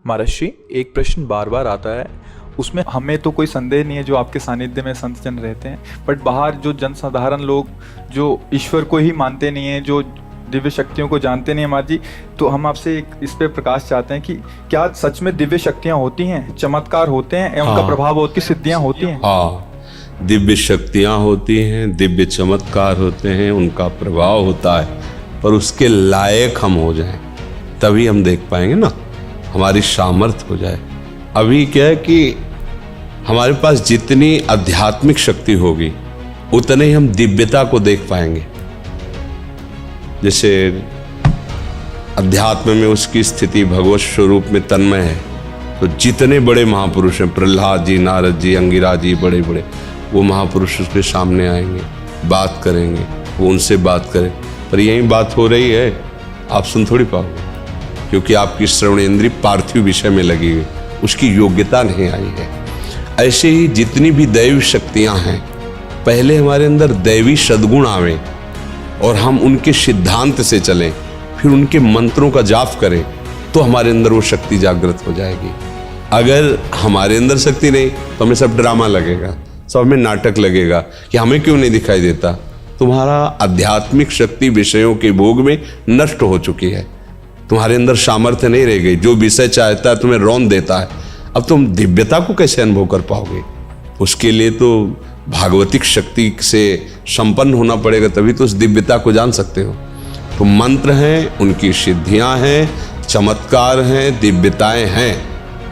महर्षि, एक प्रश्न बार बार आता है, उसमें हमें तो कोई संदेह नहीं है जो आपके सानिध्य में संत जन रहते हैं, बट बाहर जो जनसाधारण लोग जो ईश्वर को ही मानते नहीं हैं, जो दिव्य शक्तियों को जानते नहीं है महाराज जी, तो हम आपसे एक इस पे प्रकाश चाहते हैं कि क्या सच में दिव्य शक्तियां होती हैं, चमत्कार होते हैं, उनका प्रभाव होती, सिद्धियां होती हैं? हाँ, दिव्य शक्तियां होती हैं, दिव्य चमत्कार होते हैं, उनका प्रभाव होता है, पर उसके लायक हम हो जाएं तभी हम देख पाएंगे ना, हमारी सामर्थ्य हो जाए। अभी क्या है कि हमारे पास जितनी आध्यात्मिक शक्ति होगी उतने ही हम दिव्यता को देख पाएंगे। जैसे अध्यात्म में उसकी स्थिति भगवत स्वरूप में तन्मय है, तो जितने बड़े महापुरुष हैं, प्रहलाद जी, नारद जी, अंगिरा जी, बड़े बड़े, वो महापुरुष उसके सामने आएंगे, बात करेंगे, वो उनसे बात करें, पर यही बात हो रही है, आप सुन थोड़ी पाओगे, क्योंकि आपकी श्रवणेंद्रिय पार्थिव विषय में लगी हुई, उसकी योग्यता नहीं आई है। ऐसे ही जितनी भी दैवी शक्तियां हैं, पहले हमारे अंदर दैवी सद्गुण आवे और हम उनके सिद्धांत से चलें, फिर उनके मंत्रों का जाप करें, तो हमारे अंदर वो शक्ति जागृत हो जाएगी। अगर हमारे अंदर शक्ति नहीं तो हमें सब ड्रामा लगेगा, सब हमें नाटक लगेगा कि हमें क्यों नहीं दिखाई देता। तुम्हारा आध्यात्मिक शक्ति विषयों के भोग में नष्ट हो चुकी है, तुम्हारे अंदर सामर्थ्य नहीं रह गई, जो विषय चाहता है तुम्हें रौंद देता है। अब तुम दिव्यता को कैसे अनुभव कर पाओगे? उसके लिए तो भागवतिक शक्ति से संपन्न होना पड़ेगा, तभी तो उस दिव्यता को जान सकते हो। तो मंत्र हैं, उनकी सिद्धियां हैं, चमत्कार हैं, दिव्यताएं हैं,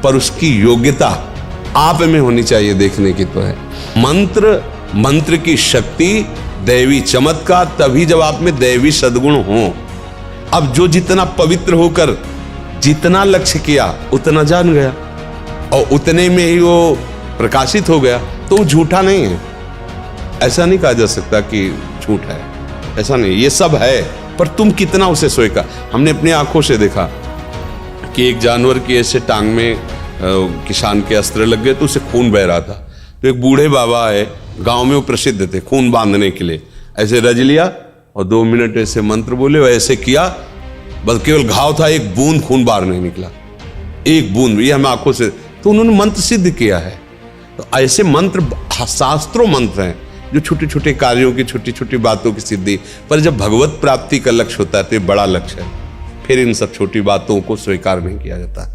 पर उसकी योग्यता आप में होनी चाहिए, देखने की तो है। मंत्र की शक्ति, दैवी चमत्कार तभी जब आप में दैवी सद्गुण हो। अब जो जितना पवित्र होकर जितना लक्ष्य किया उतना जान गया और उतने में ही वो प्रकाशित हो गया, तो वो झूठा नहीं है। ऐसा नहीं कहा जा सकता कि झूठ है, ऐसा नहीं, ये सब है, पर तुम कितना उसे स्वीकार। हमने अपनी आंखों से देखा कि एक जानवर की ऐसे टांग में किसान के अस्त्र लग गए तो उसे खून बह रहा था। तो एक बूढ़े बाबा है, गांव में वो प्रसिद्ध थे खून बांधने के लिए, ऐसे रज लिया और 2 मिनट ऐसे मंत्र बोले, ऐसे किया, बस केवल घाव था, एक बूंद खून बाहर नहीं निकला, एक बूंद, ये हमें आंखों से, तो उन्होंने मंत्र सिद्ध किया है। तो ऐसे मंत्र शास्त्रों मंत्र हैं जो छोटे छोटे कार्यों की, छोटी छोटी बातों की सिद्धि, पर जब भगवत प्राप्ति का लक्ष्य होता है तो ये बड़ा लक्ष्य है, फिर इन सब छोटी बातों को स्वीकार नहीं किया जाता।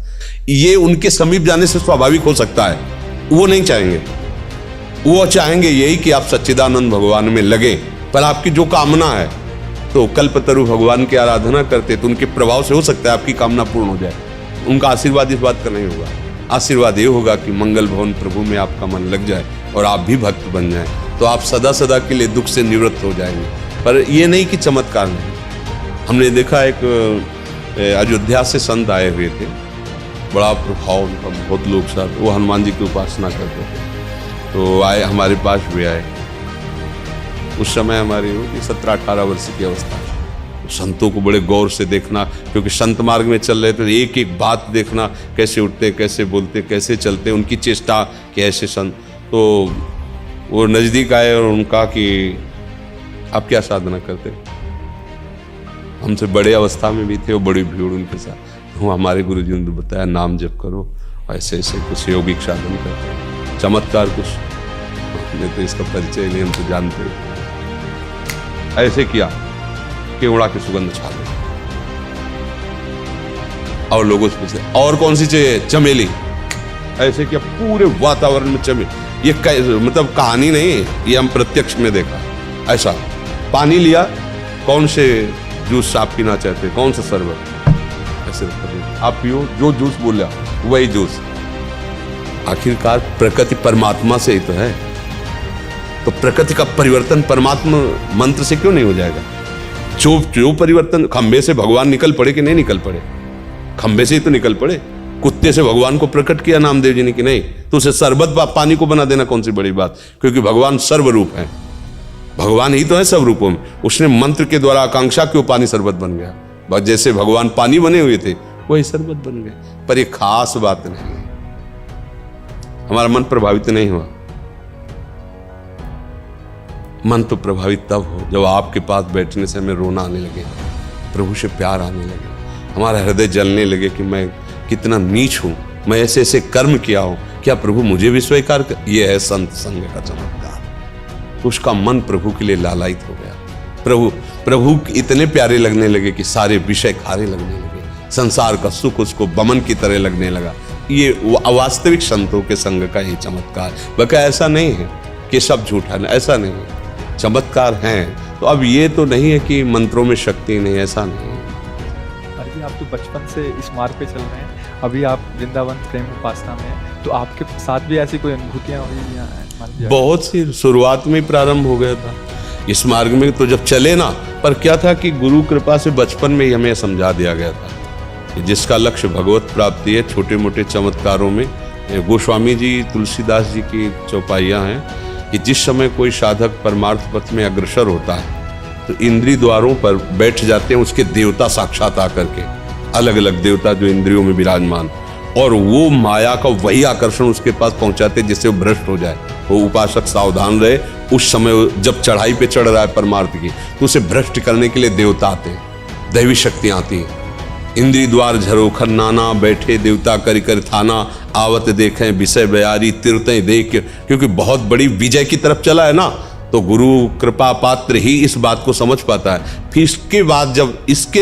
ये उनके समीप जाने से स्वाभाविक हो सकता है, वो नहीं चाहेंगे, वो चाहेंगे यही कि आप सच्चिदानंद भगवान में लगे, पर आपकी जो कामना है, तो कल्पतरु भगवान की आराधना करते तो उनके प्रभाव से हो सकता है आपकी कामना पूर्ण हो जाए। उनका आशीर्वाद इस बात का नहीं होगा, आशीर्वाद ये होगा कि मंगल भवन प्रभु में आपका मन लग जाए और आप भी भक्त बन जाएं, तो आप सदा सदा के लिए दुख से निवृत्त हो जाएंगे। पर ये नहीं कि चमत्कार नहीं। हमने देखा एक अयोध्या से संत आए हुए थे, बड़ा प्रभाव उनका, बहुत लोग साथ, वो हनुमान जी की उपासना करते थे, तो आए, हमारे पास भी आए। उस समय हमारी 17-18 वर्ष की अवस्था। संतों को बड़े गौर से देखना, क्योंकि संत मार्ग में चल रहे थे, एक एक बात देखना, कैसे उठते, कैसे बोलते, कैसे चलते, उनकी चेष्टा कि ऐसे संत। तो वो नज़दीक आए और उनका कि आप क्या साधना करते? हमसे बड़े अवस्था में भी थे और बड़ी भीड़ उनके साथ। तो हमारे गुरु जी ने बताया, नाम जप करो, ऐसे ऐसे कुछ यौगिक साधन करते, चमत्कार कुछ। हमने तो इसका परिचय नहीं, हम तो जानते हैं। ऐसे किया, केवड़ा की सुगंध छा गई, और लोगों से पूछे और कौन सी चाहिए? चमेली। ऐसे किया, पूरे वातावरण में चमेली। ये मतलब कहानी नहीं है, ये हम प्रत्यक्ष में देखा। ऐसा पानी लिया, कौन से जूस आप पीना चाहते, कौन सा शरबत, ऐसे आप पियो, जो जूस बोला वही जूस। आखिरकार प्रकृति परमात्मा से ही तो है, तो प्रकृति का परिवर्तन परमात्मा मंत्र से क्यों नहीं हो जाएगा? जो परिवर्तन, खंबे से भगवान निकल पड़े कि नहीं निकल पड़े? खंबे से ही तो निकल पड़े। कुत्ते से भगवान को प्रकट किया नामदेव जी ने कि नहीं, तो उसे शरबत पानी को बना देना कौन सी बड़ी बात? क्योंकि भगवान सर्वरूप है, भगवान ही तो है सब रूपों में। उसने मंत्र के द्वारा आकांक्षा क्यों पानी शरबत बन गया, जैसे भगवान पानी बने हुए थे वही शरबत बन गए। पर यह खास बात नहीं है, हमारा मन प्रभावित नहीं हुआ। मन तो प्रभावित तब हो जब आपके पास बैठने से हमें रोना आने लगे, प्रभु से प्यार आने लगे, हमारा हृदय जलने लगे कि मैं कितना नीच हूं, मैं ऐसे ऐसे कर्म किया हूं, क्या प्रभु मुझे भी स्वीकार कर? ये है संत संग का चमत्कार। तो उसका मन प्रभु के लिए लालायित हो गया। प्रभु इतने प्यारे लगने लगे कि सारे विषय खारे लगने लगे, संसार का सुख उसको बमन की तरह लगने लगा। ये अवास्तविक संतों के संग का ही चमत्कार। बल्कि ऐसा नहीं है कि सब झूठा है, ऐसा नहीं है, चमत्कार हैं। तो अब ये तो नहीं है कि मंत्रों में शक्ति नहीं, ऐसा नहीं है। अरे आप तो बचपन से इस मार्ग पे चल रहे हैं, अभी आप वृंदावन प्रेम उपासना में हैं, तो आपके साथ भी ऐसी कोई अनुभूतियाँ हुई या? बहुत सी शुरुआत में प्रारंभ हो गया था इस मार्ग में। तो जब चले ना, पर क्या था कि गुरु कृपा से बचपन में ही हमें समझा दिया गया था कि जिसका लक्ष्य भगवत प्राप्ति है, छोटे मोटे चमत्कारों में गोस्वामी जी तुलसीदास जी की चौपाइयाँ हैं कि जिस समय कोई साधक परमार्थ पथ में अग्रसर होता है तो इंद्रिय द्वारों पर बैठ जाते हैं उसके देवता साक्षात आकर के, अलग अलग देवता जो इंद्रियों में विराजमान, और वो माया का वही आकर्षण उसके पास पहुंचाते जिससे वो भ्रष्ट हो जाए। वो उपासक सावधान रहे, उस समय जब चढ़ाई पे चढ़ रहा है परमार्थ की, तो उसे भ्रष्ट करने के लिए देवता आते हैं, दैवी शक्तियां आती हैं। इंद्रिय द्वार झरोखर नाना, बैठे देवता करि कर थाना, आवत देखें विषय बयारी तीर्थें देख, क्योंकि बहुत बड़ी विजय की तरफ चला है ना, तो गुरु कृपा पात्र ही इस बात को समझ पाता है। फिर इसके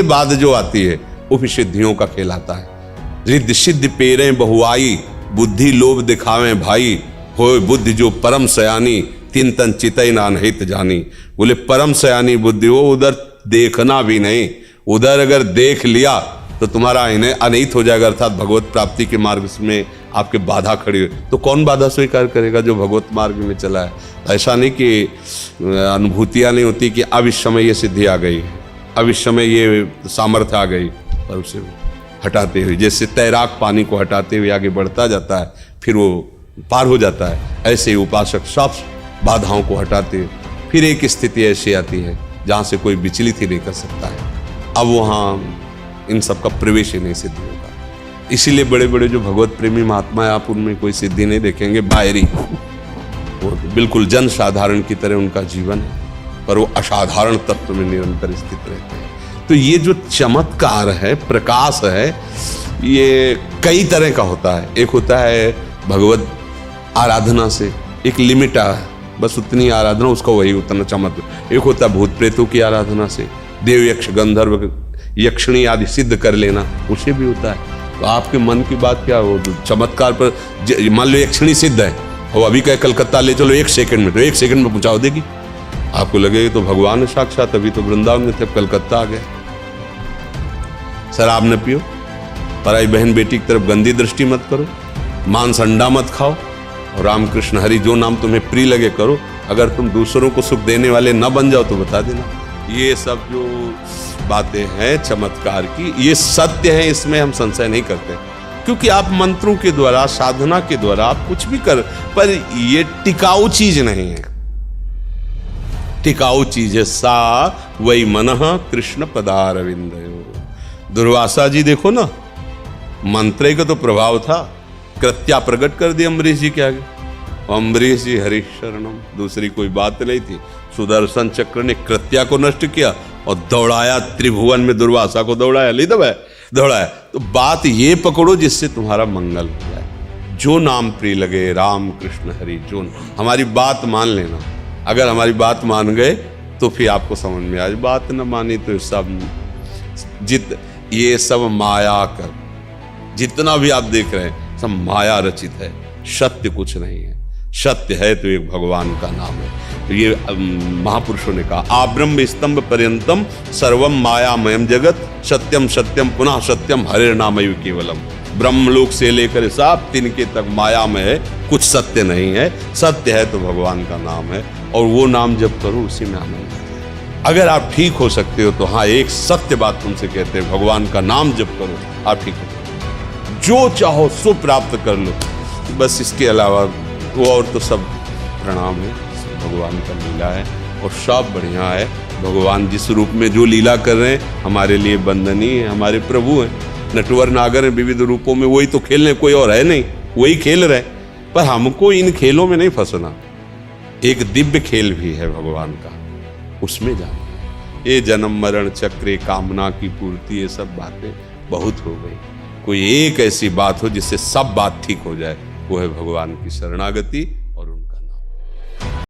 बाद जो आती है वो फिर सिद्धियों का खेल आता है। रिद्ध सिद्ध पेरे बहुआई, बुद्धि लोभ दिखावे भाई, होए बुद्धि जो परम सयानी, तीन तन चितई नानहित जानी। बोले परम सयानी बुद्धि हो, उधर देखना भी नहीं, उधर अगर देख लिया तो तुम्हारा इन्हें अनहित हो जाएगा, अर्थात भगवत प्राप्ति के मार्ग में आपके बाधा खड़ी हो। तो कौन बाधा स्वीकार करेगा जो भगवत मार्ग में चला है? ऐसा नहीं कि अनुभूतियाँ नहीं होती कि अब इस समय ये सिद्धि आ गई, अब इस समय ये सामर्थ्य आ गई, और उसे हटाते हुए, जैसे तैराक पानी को हटाते हुए आगे बढ़ता जाता है, फिर वो पार हो जाता है, ऐसे ही उपासक सब बाधाओं को हटाते हुए फिर एक स्थिति ऐसी आती है जहाँ से कोई विचलित ही नहीं कर सकता है। अब वहाँ इन सब का प्रवेश ही नहीं सिद्ध होगा। इसीलिए बड़े बड़े जो भगवत प्रेमी महात्मा है, आप उनमें कोई सिद्धि नहीं देखेंगे, बाहरी, वो बिल्कुल जन साधारण की तरह उनका जीवन है, पर वो असाधारण तत्व में निरंतर स्थित रहते हैं। तो ये जो चमत्कार है, प्रकाश है, ये कई तरह का होता है। एक होता है भगवत आराधना से, एक लिमिट है, बस उतनी आराधना, उसका वही उतना चमत्कार। एक होता है भूत प्रेतों की आराधना से, देव यक्ष गंधर्व यक्षिणी आदि सिद्ध कर लेना, उसे भी होता है। तो आपके मन की बात क्या हो, चमत्कार पर मान लो यक्षिणी सिद्ध है, वो अभी कहे कलकत्ता ले चलो 1 सेकंड में, तो 1 सेकंड में पहुंचा देगी। आपको लगेगा तो भगवान है साक्षात, अभी तो वृंदावन में थे, कलकत्ता आ गए। शराब न पियो, पराई बहन बेटी की तरफ गंदी दृष्टि मत करो, मांस अंडा मत खाओ, और रामकृष्ण हरि जो नाम तुम्हें प्रिय लगे करो। अगर तुम दूसरों को सुख देने वाले न बन जाओ तो बता देना। ये सब जो बातें हैं चमत्कार की, ये सत्य है, इसमें हम संशय नहीं करते, क्योंकि आप मंत्रों के द्वारा, साधना के द्वारा आप कुछ भी कर, पर ये टिकाऊ चीज नहीं है। टिकाऊ चीज है सा वही मनः कृष्ण पदारविंदयो। दुर्वासा जी देखो ना, मंत्र का तो प्रभाव था, कृत्या प्रकट कर दी अम्बरीश जी के आगे, अम्बरीश जी हरीश शरणम, दूसरी कोई बात नहीं थी। सुदर्शन चक्र ने कृत्या को नष्ट किया और दौड़ाया त्रिभुवन में, दुर्वासा को दौड़ाया, ले दौड़ाया। तो बात ये पकड़ो जिससे तुम्हारा मंगल हो जाए। जो नाम प्रिय लगे, राम कृष्ण हरि, जो हमारी बात मान लेना। अगर हमारी बात मान गए तो फिर आपको समझ में आए, बात न मानी तो सब ये सब माया कर, जितना भी आप देख रहे हैं सब माया रचित है, सत्य कुछ नहीं है। सत्य है तो एक भगवान का नाम है। तो ये महापुरुषों ने कहा, आब्रह्म स्तंभ पर्यंतम सर्वम मायामयम जगत, सत्यम सत्यम पुनः सत्यम हरे नामयु केवलम। ब्रह्मलोक से लेकर साप तिनके तक माया में है, कुछ सत्य नहीं है। सत्य है तो भगवान का नाम है, और वो नाम जब करो उसी में आनंद है। अगर आप ठीक हो सकते हो तो हाँ, एक सत्य बात तुमसे कहते हैं, भगवान का नाम जब करो आप ठीक हो, जो चाहो सो प्राप्त कर लो। बस इसके अलावा वो और तो सब प्रणाम है, भगवान का लीला है और सब बढ़िया है। भगवान जिस रूप में जो लीला कर रहे हैं हमारे लिए वंदनीय है, हमारे प्रभु हैं, नटवर नागर हैं विविध रूपों में, वही तो खेल रहे, कोई और है नहीं, वही खेल रहे। पर हमको इन खेलों में नहीं फंसना, एक दिव्य खेल भी है भगवान का, उसमें जाना। ये जन्म मरण चक्र, कामना की पूर्ति, ये सब बातें बहुत हो गई। कोई एक ऐसी बात हो जिससे सब बात ठीक हो जाए, वो है भगवान की शरणागति।